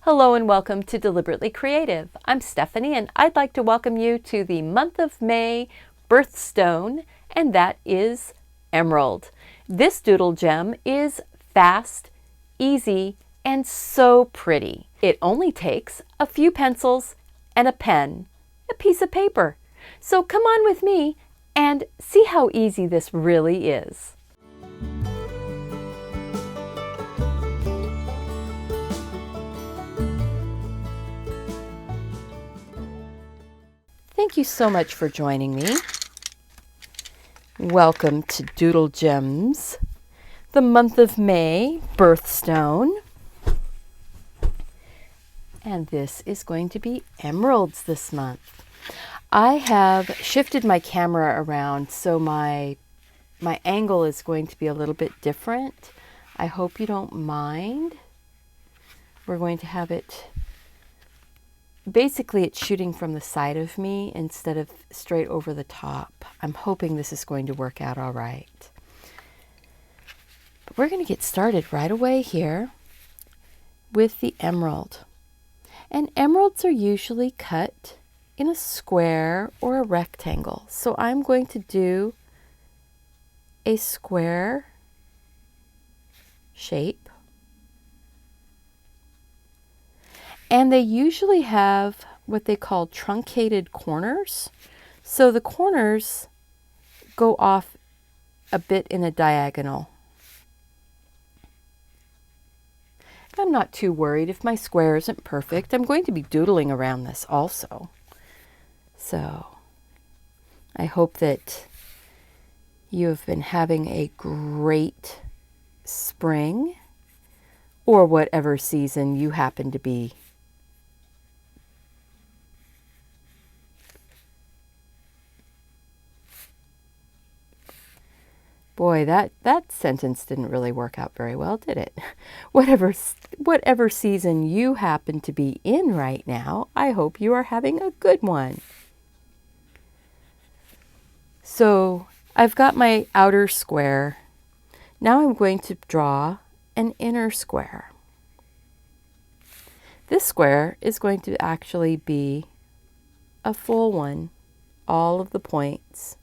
Hello and welcome to Deliberately Creative. I'm Stephanie and I'd like to welcome you to the month of May birthstone, and that is emerald. This doodle gem is fast, easy, and so pretty. It only takes a few pencils and a pen, a piece of paper. So come on with me and see how easy this really is. Thank you so much for joining me. Welcome to Doodle Gems, the month of May, birthstone. And this is going to be emeralds this month. I have shifted my camera around, so my angle is going to be a little bit different. I hope you don't mind. We're going to have it, basically it's shooting from the side of me instead of straight over the top. I'm hoping this is going to work out all right. But we're going to get started right away here with the emerald. And emeralds are usually cut in a square or a rectangle. So I'm going to do a square shape. And they usually have what they call truncated corners. So the corners go off a bit in a diagonal. I'm not too worried if my square isn't perfect. I'm going to be doodling around this also. So I hope that you have been having a great spring or whatever season you happen to be. Boy, that sentence didn't really work out very well, did it? Whatever season you happen to be in right now, I hope you are having a good one. So I've got my outer square. Now I'm going to draw an inner square. This square is going to actually be a full one, all of the points.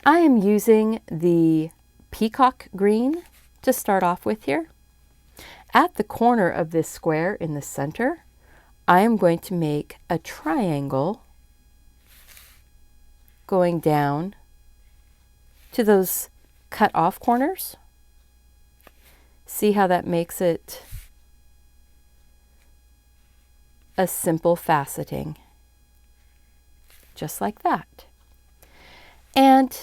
I am using the Peacock Green to start off with here. At the corner of this square in the center, I am going to make a triangle going down to those cut off corners. See how that makes it a simple faceting, just like that. And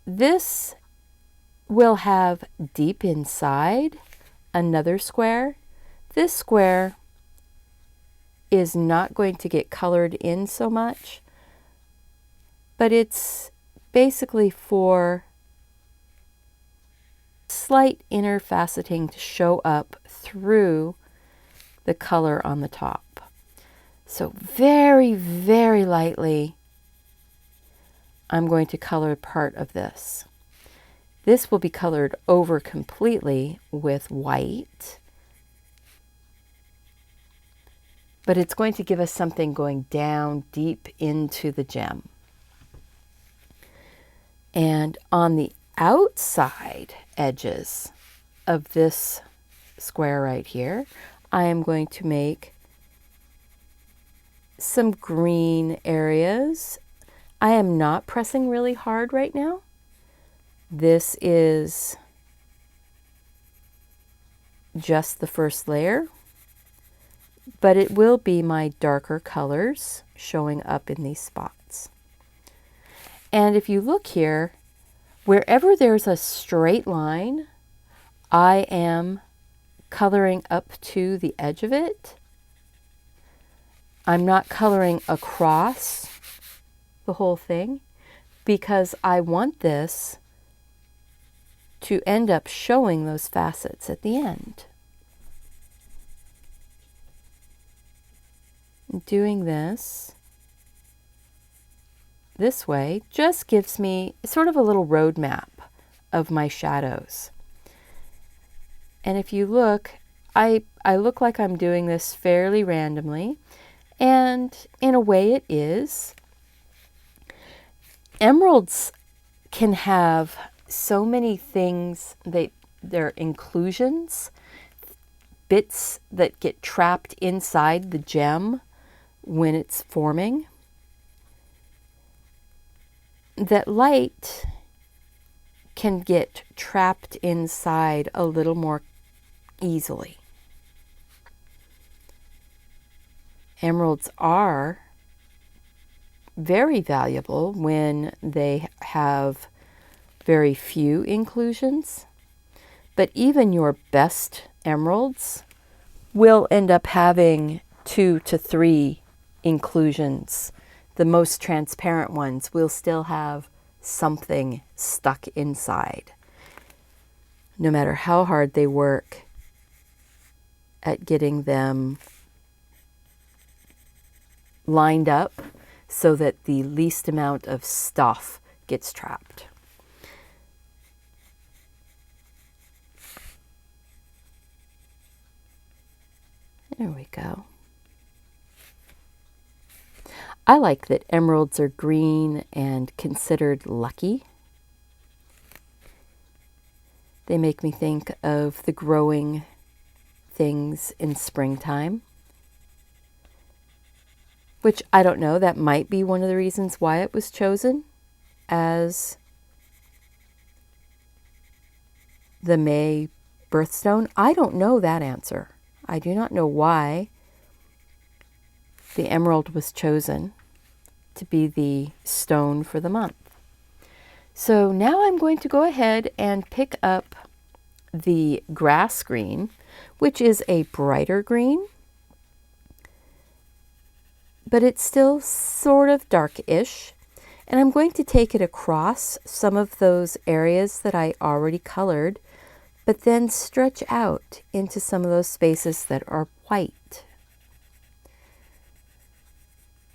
this will have deep inside another square. This square is not going to get colored in so much, but it's basically for slight inner faceting to show up through the color on the top. So very, very lightly, I'm going to color part of this. This will be colored over completely with white, but it's going to give us something going down deep into the gem. And on the outside edges of this square right here, I am going to make some green areas. I am not pressing really hard right now. This is just the first layer, but it will be my darker colors showing up in these spots. And if you look here, wherever there's a straight line, I am coloring up to the edge of it. I'm not coloring across the whole thing because I want this to end up showing those facets at the end. Doing this way just gives me sort of a little roadmap of my shadows. And if you look, I look like I'm doing this fairly randomly, and in a way it is. Emeralds can have so many things, they're inclusions, bits that get trapped inside the gem when it's forming, that light can get trapped inside a little more easily. Emeralds are very valuable when they have very few inclusions, but even your best emeralds will end up having 2 to 3 inclusions. The most transparent ones will still have something stuck inside, no matter how hard they work at getting them lined up so that the least amount of stuff gets trapped. There we go. I like that emeralds are green and considered lucky. They make me think of the growing things in springtime, which I don't know, that might be one of the reasons why it was chosen as the May birthstone. I don't know that answer. I do not know why the emerald was chosen to be the stone for the month. So now I'm going to go ahead and pick up the grass green, which is a brighter green, but it's still sort of dark-ish. And I'm going to take it across some of those areas that I already colored, but then stretch out into some of those spaces that are white.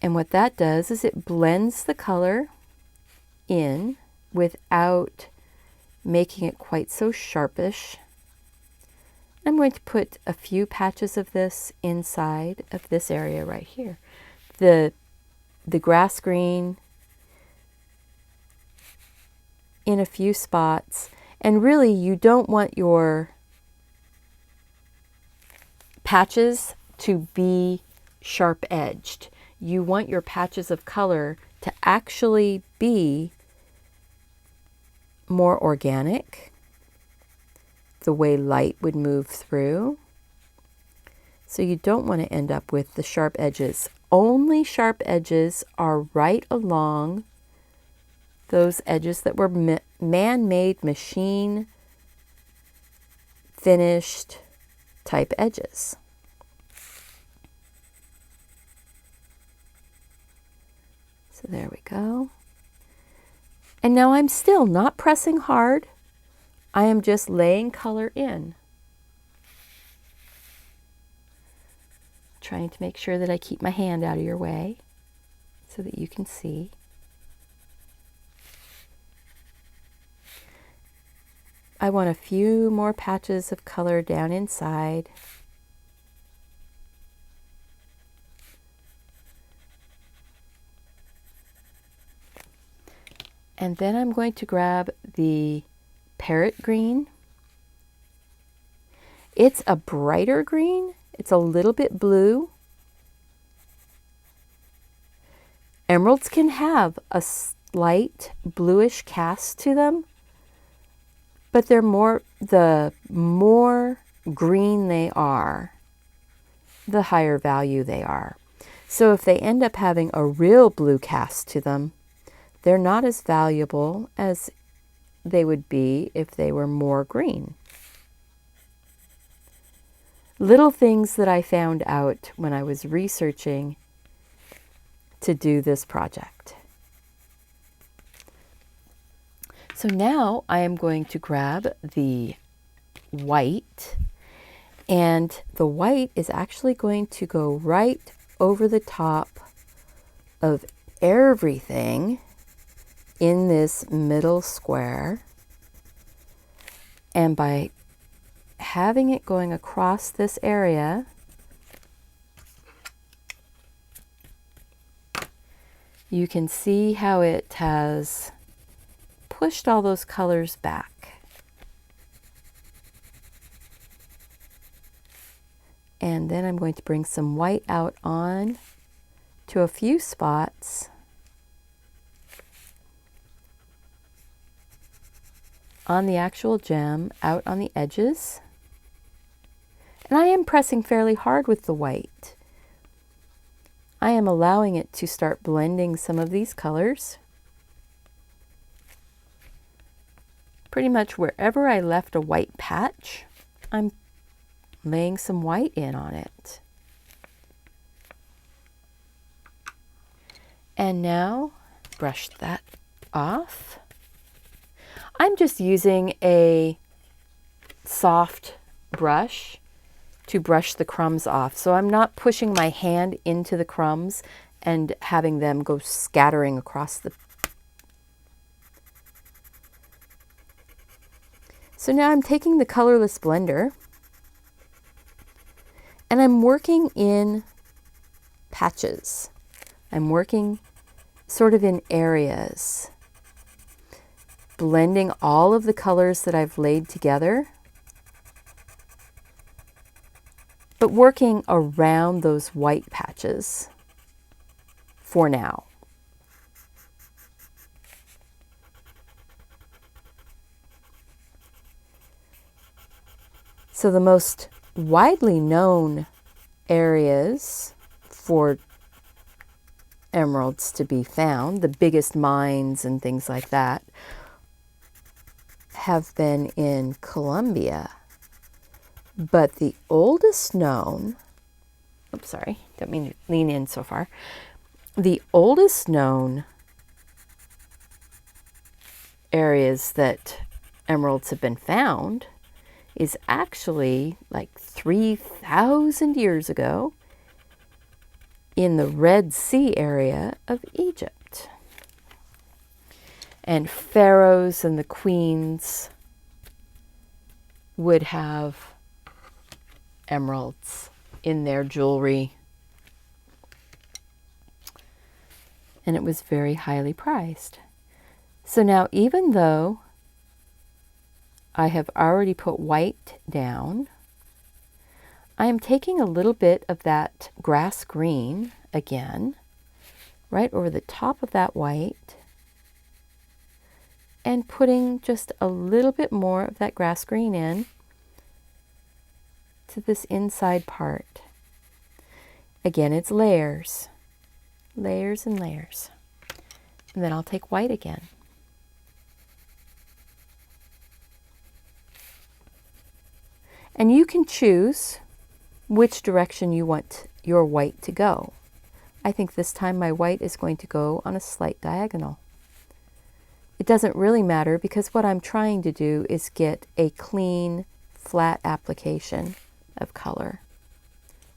And what that does is it blends the color in without making it quite so sharpish. I'm going to put a few patches of this inside of this area right here. The grass green in a few spots. And really, you don't want your patches to be sharp-edged. You want your patches of color to actually be more organic, the way light would move through. So you don't want to end up with the sharp edges. Only sharp edges are right along those edges that were man-made, machine finished type edges. So there we go. And now I'm still not pressing hard. I am just laying color in. Trying to make sure that I keep my hand out of your way so that you can see. I want a few more patches of color down inside. And then I'm going to grab the Parrot Green. It's a brighter green. It's a little bit blue. Emeralds can have a slight bluish cast to them, but the more green they are, the higher value they are. So if they end up having a real blue cast to them, they're not as valuable as they would be if they were more green. Little things that I found out when I was researching to do this project. So now I am going to grab the white, and the white is actually going to go right over the top of everything in this middle square. And by having it going across this area, you can see how it has pushed all those colors back. And then I'm going to bring some white out on to a few spots. On the actual gem, out on the edges. And I am pressing fairly hard with the white. I am allowing it to start blending some of these colors. Pretty much wherever I left a white patch, I'm laying some white in on it. And now brush that off. I'm just using a soft brush to brush the crumbs off. So I'm not pushing my hand into the crumbs and having them go scattering across the. So now I'm taking the Colorless Blender and I'm working in patches. I'm working sort of in areas, blending all of the colors that I've laid together, but working around those white patches for now. So the most widely known areas for emeralds to be found, the biggest mines and things like that, have been in Colombia. But the oldest known, oops, sorry, don't mean to lean in so far. The oldest known areas that emeralds have been found is actually like 3,000 years ago in the Red Sea area of Egypt. And pharaohs and the queens would have emeralds in their jewelry. And it was very highly prized. So now, even though I have already put white down, I am taking a little bit of that grass green again, right over the top of that white, and putting just a little bit more of that grass green in to this inside part. Again, it's layers, layers and layers. And then I'll take white again. And you can choose which direction you want your white to go. I think this time my white is going to go on a slight diagonal. It doesn't really matter because what I'm trying to do is get a clean, flat application of color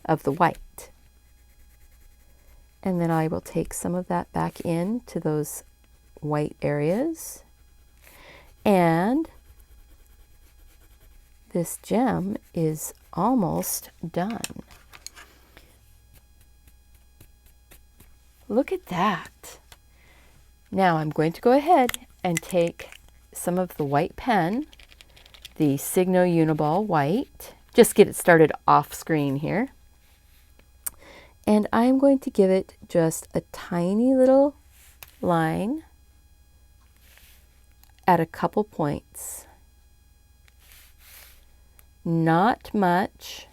of the white. And then I will take some of that back in to those white areas. And this gem is almost done. Look at that. Now I'm going to go ahead and take some of the white pen, the Signo Uniball white, just get it started off screen here. And I'm going to give it just a tiny little line at a couple points. Not much.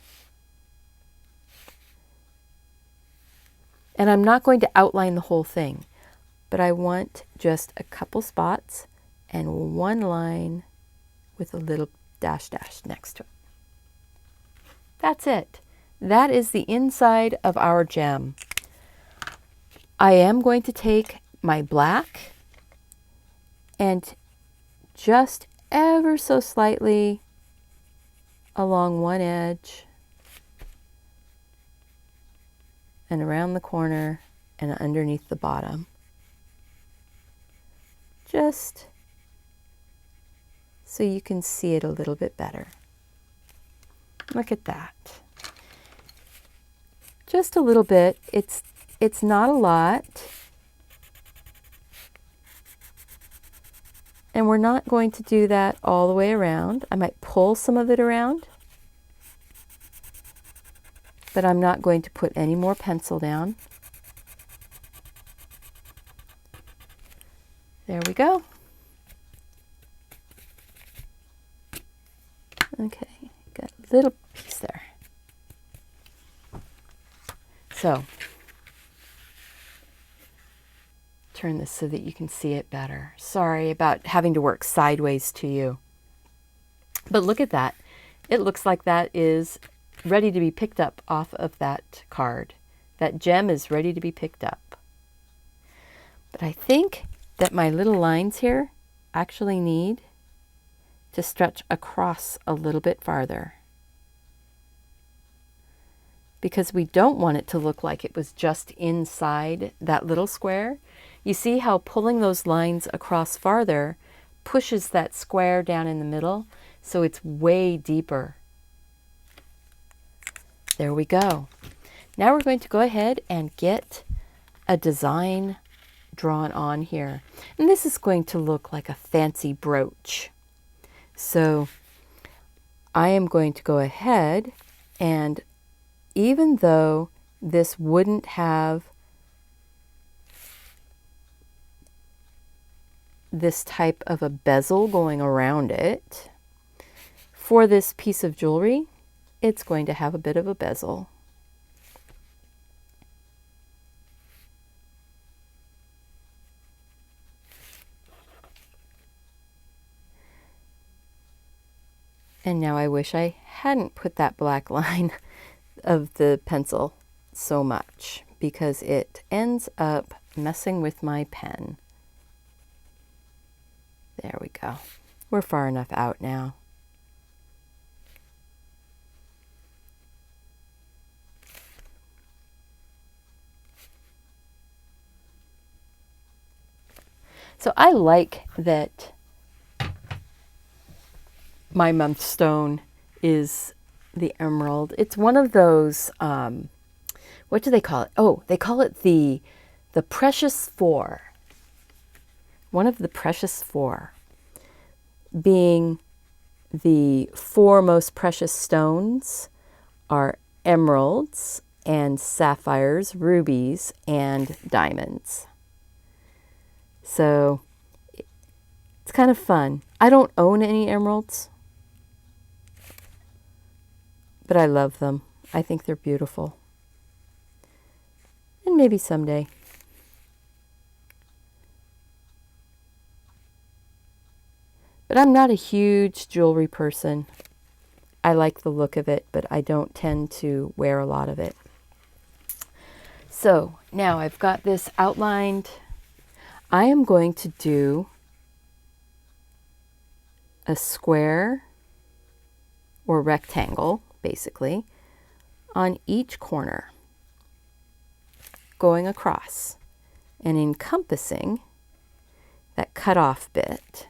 And I'm not going to outline the whole thing, but I want just a couple spots and one line with a little dash dash next to it. That's it. That is the inside of our gem. I am going to take my black and just ever so slightly along one edge and around the corner and underneath the bottom. Just so you can see it a little bit better. Look at that. Just a little bit. It's not a lot. And we're not going to do that all the way around. I might pull some of it around, but I'm not going to put any more pencil down. There we go. Okay, got a little piece there. So, turn this so that you can see it better. Sorry about having to work sideways to you. But look at that. It looks like that is ready to be picked up off of that card. That gem is ready to be picked up. But I think that my little lines here actually need to stretch across a little bit farther, because we don't want it to look like it was just inside that little square. You see how pulling those lines across farther pushes that square down in the middle, so it's way deeper. There we go. Now we're going to go ahead and get a design drawn on here. And this is going to look like a fancy brooch. So I am going to go ahead, and even though this wouldn't have this type of a bezel going around it, for this piece of jewelry, it's going to have a bit of a bezel. And now I wish I hadn't put that black line of the pencil so much, because it ends up messing with my pen. There we go. We're far enough out now. So I like that my month stone is the emerald. It's one of those, what do they call it? Oh, they call it the precious four. One of the precious four, being the four most precious stones are emeralds and sapphires, rubies, and diamonds. So it's kind of fun. I don't own any emeralds, but I love them. I think they're beautiful. And maybe someday. But I'm not a huge jewelry person. I like the look of it, but I don't tend to wear a lot of it. So now I've got this outlined. I am going to do a square or rectangle, basically, on each corner, going across and encompassing that cutoff bit.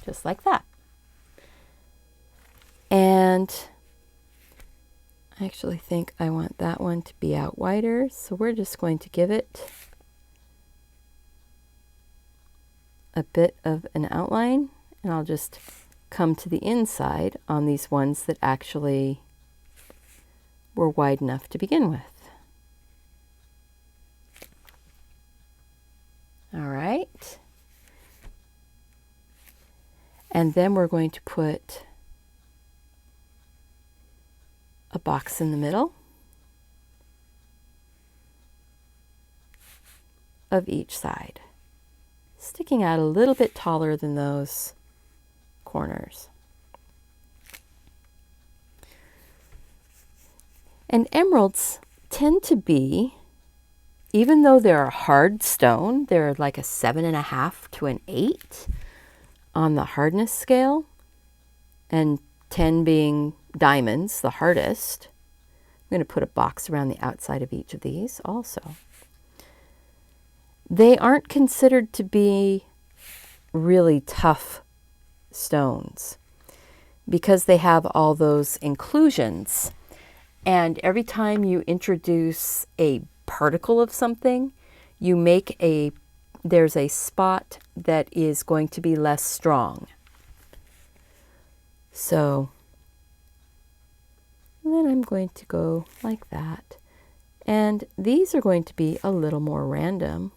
Just like that. And I actually think I want that one to be out wider, so we're just going to give it a bit of an outline, and I'll just come to the inside on these ones that actually were wide enough to begin with. All right. And then we're going to put a box in the middle of each side, sticking out a little bit taller than those corners. And emeralds tend to be, even though they're a hard stone, they're like a 7.5 to an 8 on the hardness scale, and 10 being diamonds, the hardest. I'm going to put a box around the outside of each of these also. They aren't considered to be really tough stones because they have all those inclusions. And every time you introduce a particle of something, you make there's a spot that is going to be less strong. So then I'm going to go like that. And these are going to be a little more random,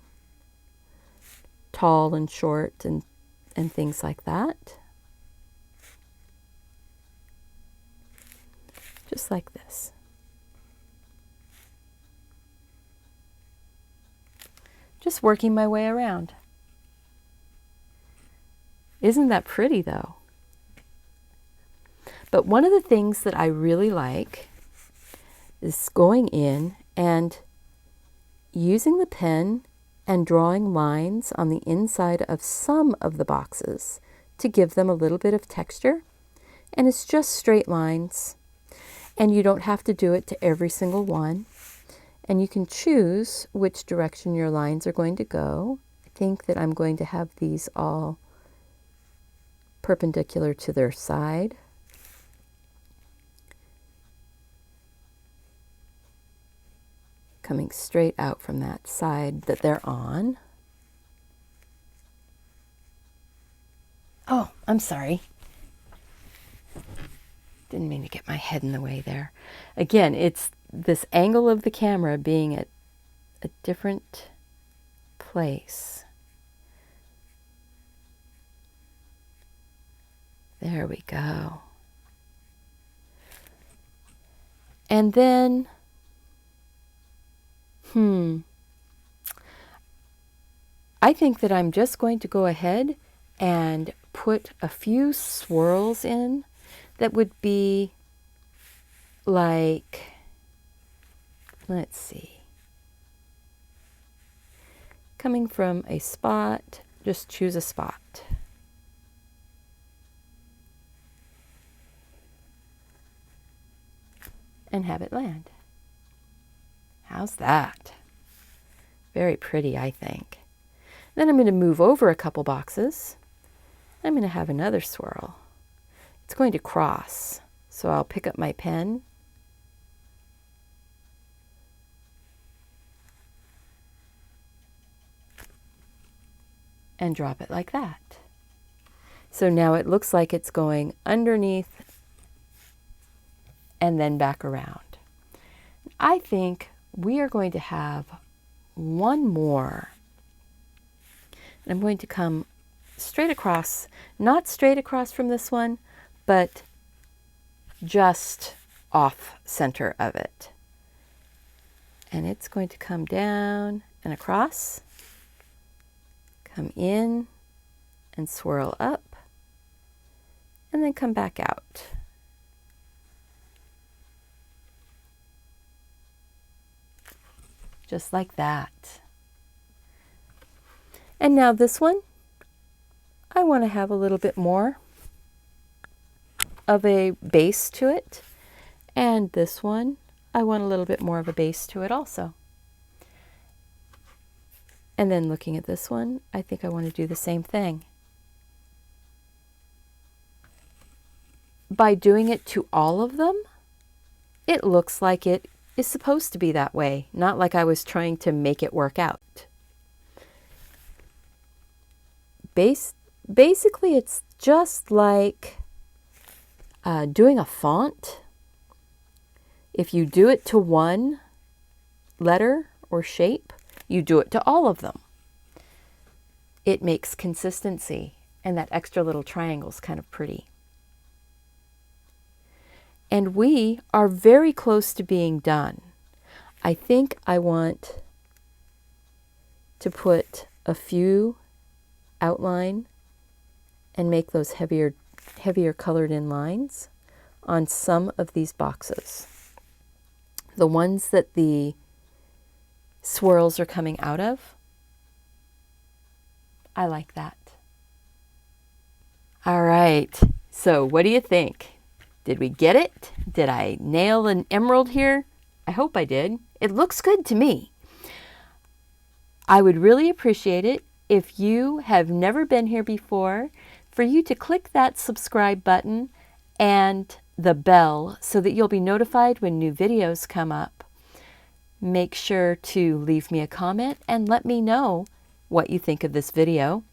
tall and short and things like that. Just like this. Just working my way around. Isn't that pretty though? But one of the things that I really like is going in and using the pen and drawing lines on the inside of some of the boxes to give them a little bit of texture. And it's just straight lines. And you don't have to do it to every single one. And you can choose which direction your lines are going to go. I think that I'm going to have these all perpendicular to their side. Coming straight out from that side that they're on. Oh, I'm sorry. Didn't mean to get my head in the way there. Again, it's this angle of the camera being at a different place. There we go. And then, I think that I'm just going to go ahead and put a few swirls in that would be like, let's see, coming from a spot, just choose a spot. And have it land. How's that? Very pretty, I think. Then I'm going to move over a couple boxes. I'm going to have another swirl. It's going to cross, so I'll pick up my pen and drop it like that. So now it looks like it's going underneath and then back around. I think we are going to have one more. And I'm going to come straight across, not straight across from this one, but just off center of it. And it's going to come down and across, come in and swirl up, and then come back out. Just like that. And now this one, I want to have a little bit more of a base to it. And this one, I want a little bit more of a base to it also. And then looking at this one, I think I want to do the same thing. By doing it to all of them, it looks like it is supposed to be that way, not like I was trying to make it work out. Basically, it's just like doing a font. If you do it to one letter or shape, you do it to all of them. It makes consistency, and that extra little triangle is kind of pretty. And we are very close to being done. I think I want to put a few outline and make those heavier colored in lines on some of these boxes. The ones that the swirls are coming out of, I like that. All right, so what do you think? Did we get it? Did I nail an emerald here? I hope I did. It looks good to me. I would really appreciate it if you have never been here before. for you to click that subscribe button and the bell so that you'll be notified when new videos come up. Make sure to leave me a comment and let me know what you think of this video.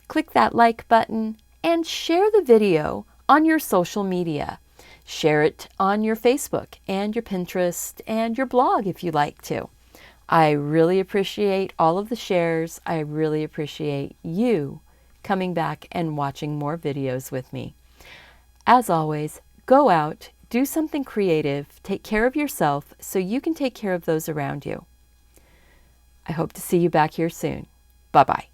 Click that like button and share the video on your social media. Share it on your Facebook and your Pinterest and your blog if you like to. I really appreciate all of the shares. I really appreciate you coming back and watching more videos with me. As always, go out, do something creative, take care of yourself so you can take care of those around you. I hope to see you back here soon. Bye-bye.